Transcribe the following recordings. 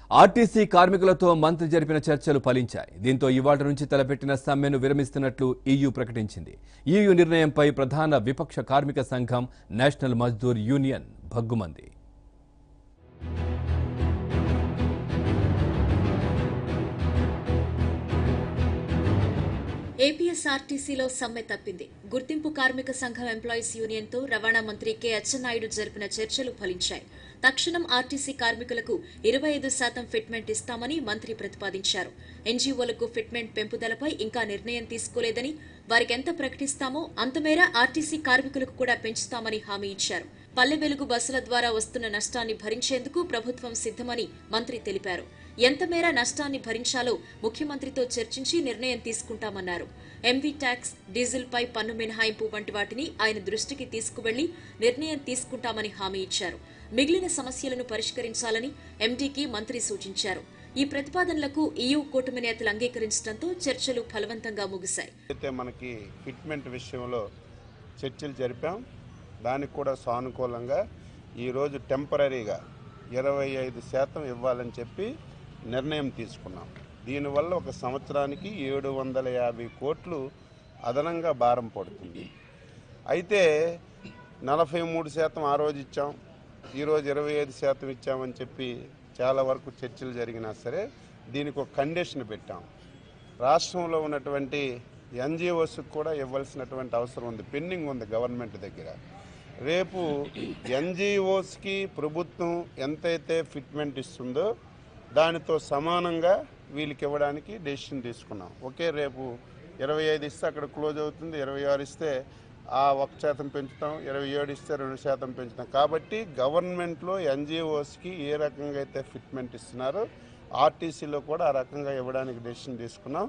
RTC కార్మికులతో మంత్రి జరిపిన చర్చలు ఫలించాయి. దీంతో ఇవాళ నుంచి తలపెట్టిన సమ్మెను విరమిస్తున్నట్లు ఈయూ ప్రకటించింది. ఈయూ నిర్ణయంపై ప్రధాన విపక్ష కార్మిక సంఘం నేషనల్ మజ్దూర్ యూనియన్ భగ్గుమంది. ఏపీఎస్ఆర్టీసీలో సమ్మె తప్పింది. గుర్తింపు కార్మిక సంఘం ఎంప్లాయీస్ యూనియన్తో రవాణా మంత్రి కె అచ్చెన్నాయుడు జరిపిన చర్చలు ఫలించాయి. తక్షణం ఆర్టీసీ కార్మికులకు 25% ఫిట్మెంట్ ఇస్తామని మంత్రి ప్రతిపాదించారు. ఎన్జీఓలకు ఫిట్మెంట్ పెంపుదలపై ఇంకా నిర్ణయం తీసుకోలేదని, వారికి ఎంత ప్రకటిస్తామో అంతమేర ఆర్టీసీ కార్మికులకు కూడా పెంచుతామని హామీ ఇచ్చారు. పల్లె వెలుగు బస్సుల ద్వారా వస్తున్న నష్టాన్ని భరించేందుకు ప్రభుత్వం సిద్దమని మంత్రి తెలిపారు. ఎంత మేర నష్టాన్ని భరించాలో ముఖ్యమంత్రితో చర్చించి నిర్ణయం తీసుకుంటామన్నారు. ఎంవీ ట్యాక్స్, డీజిల్ పై పన్ను మినహాయింపు వంటి వాటిని ఆయన దృష్టికి తీసుకువెళ్లి నిర్ణయం తీసుకుంటామని హామీ ఇచ్చారు. మిగిలిన సమస్యలను పరిష్కరించాలని ఎండీకి మంత్రి సూచించారు. ఈ ప్రతిపాదనలకు ఈయూ కూటమి నేతలు అంగీకరించడంతో చర్చలు ఫలవంతంగా ముగిశాయి. మనకి ఫిట్మెంట్ విషయంలో చర్చలు జరిపాం. దానికి కూడా సానుకూలంగా ఈరోజు టెంపరీగా 25% ఇవ్వాలని చెప్పి నిర్ణయం తీసుకున్నాం. దీనివల్ల ఒక సంవత్సరానికి 750 కోట్లు అదనంగా భారం పడుతుంది. అయితే 43% ఆ రోజు ఇచ్చాం, ఈరోజు 25% ఇచ్చామని చెప్పి చాలా వరకు చర్చలు జరిగినా సరే దీనికి ఒక కండిషన్ పెట్టాం. రాష్ట్రంలో ఉన్నటువంటి ఎన్జిఓస్కి కూడా ఇవ్వాల్సినటువంటి అవసరం ఉంది, పెండింగ్ ఉంది గవర్నమెంట్ దగ్గర. రేపు ఎన్జిఓస్కి ప్రభుత్వం ఎంతైతే ఫిట్మెంట్ ఇస్తుందో దానితో సమానంగా వీళ్ళకి ఇవ్వడానికి డెసిషన్ తీసుకున్నాం. రేపు 25 ఇస్తే అక్కడ క్లోజ్ అవుతుంది, 26 ఇస్తే ఆ 1% పెంచుతాం, 27 ఇస్తే 2% పెంచుతాం. కాబట్టి గవర్నమెంట్లో ఎన్జిఓస్కి ఏ రకంగా అయితే ఫిట్మెంట్ ఇస్తున్నారో ఆర్టీసీలో కూడా ఆ రకంగా ఇవ్వడానికి డెసిషన్ తీసుకున్నాం.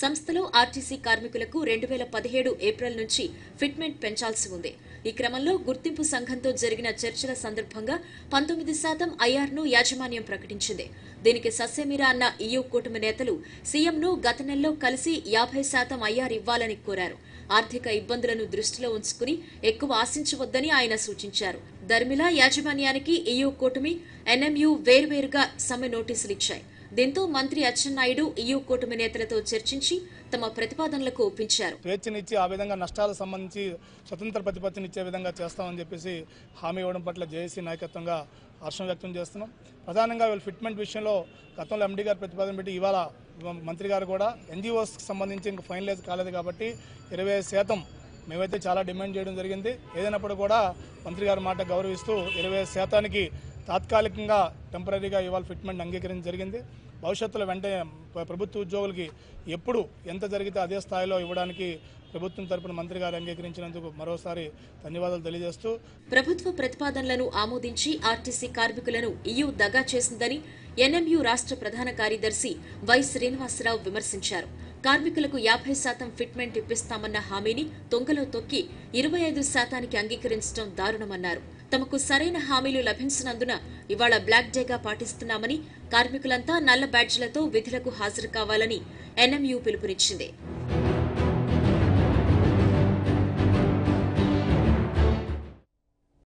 సంస్థలో ఆర్టీసీ కార్మికులకు 2017 ఏప్రిల్ నుంచి ఫిట్మెంట్ పెంచాల్సి ఉంది. ఈ క్రమంలో గుర్తింపు సంఘంతో జరిగిన చర్చల సందర్భంగా 19% ఐఆర్ను యాజమాన్యం ప్రకటించింది. దీనికి సస్యమీరా అన్న ఈయూ కూటమి నేతలు సీఎంను గత నెలలో కలిసి 50% ఐఆర్ ఇవ్వాలని కోరారు. ఆర్థిక ఇబ్బందులను దృష్టిలో ఉంచుకుని ఎక్కువ ఆశించవద్దని ఆయన సూచించారు. దర్మిలా యాజమాన్యానికి ఈయూ కూటమి, ఎన్ఎంయూ వేర్వేరుగా సమ్మె నోటీసులు ఇచ్చాయి. దీంతో మంత్రి అచ్చెన్నాయుడు ఈయూ కూటమి నేతలతో చర్చించి తమ ప్రతిపాదనలకు ఒప్పించారు. స్వేచ్ఛనిచ్చి ఆ విధంగా నష్టాలకు సంబంధించి స్వతంత్ర ప్రతిపత్తినిచ్చే విధంగా చేస్తామని చెప్పేసి హామీ ఇవ్వడం పట్ల జేఏసీ నాయకత్వంగా హర్షం వ్యక్తం చేస్తున్నాం. ప్రధానంగా వీళ్ళు ఫిట్మెంట్ విషయంలో గతంలో ఎండీ గారు ప్రతిపాదన పెట్టి ఇవాళ మంత్రి గారు కూడా ఎన్జీఓస్కి సంబంధించి ఇంకా ఫైనలైజ్ కాలేదు కాబట్టి 25% మేమైతే చాలా డిమాండ్ చేయడం జరిగింది. ఏదైనప్పుడు కూడా మంత్రి గారి మాట గౌరవిస్తూ 25%కి తాత్కాలికంగా టెంపరీగా ఇవాళ ఫిట్మెంట్ అంగీకరించడం జరిగింది. భవిష్యత్తులో వెంటనే ప్రభుత్వ ఉద్యోగులకి ఎప్పుడు ఎంత జరిగితే అదే స్థాయిలో ఇవ్వడానికి ప్రభుత్వం తరపున మంత్రి గారు అంగీకరించినందుకు మరోసారి ధన్యవాదాలు తెలియజేస్తూ, ప్రభుత్వ ప్రతిపాదనలను ఆమోదించి ఆర్టీసీ కార్మికులను ఈయూ దగా చేసిందని ఎన్ఎంయూ రాష్ట్ర ప్రధాన కార్యదర్శి వై శ్రీనివాసరావు విమర్శించారు. కార్మికులకు 50% ఫిట్మెంట్ ఇప్పిస్తామన్న హామీని తొంగలో తొక్కి 25%కి అంగీకరించడం దారుణమన్నారు. తమకు సరైన హామీలు లభించినందున ఇవాళ బ్లాక్ డేగా పాటిస్తున్నామని, కార్మికులంతా నల్ల బ్యాడ్జ్లతో విధులకు హాజరు కావాలని ఎన్ఎంయూ పిలుపునిచ్చింది.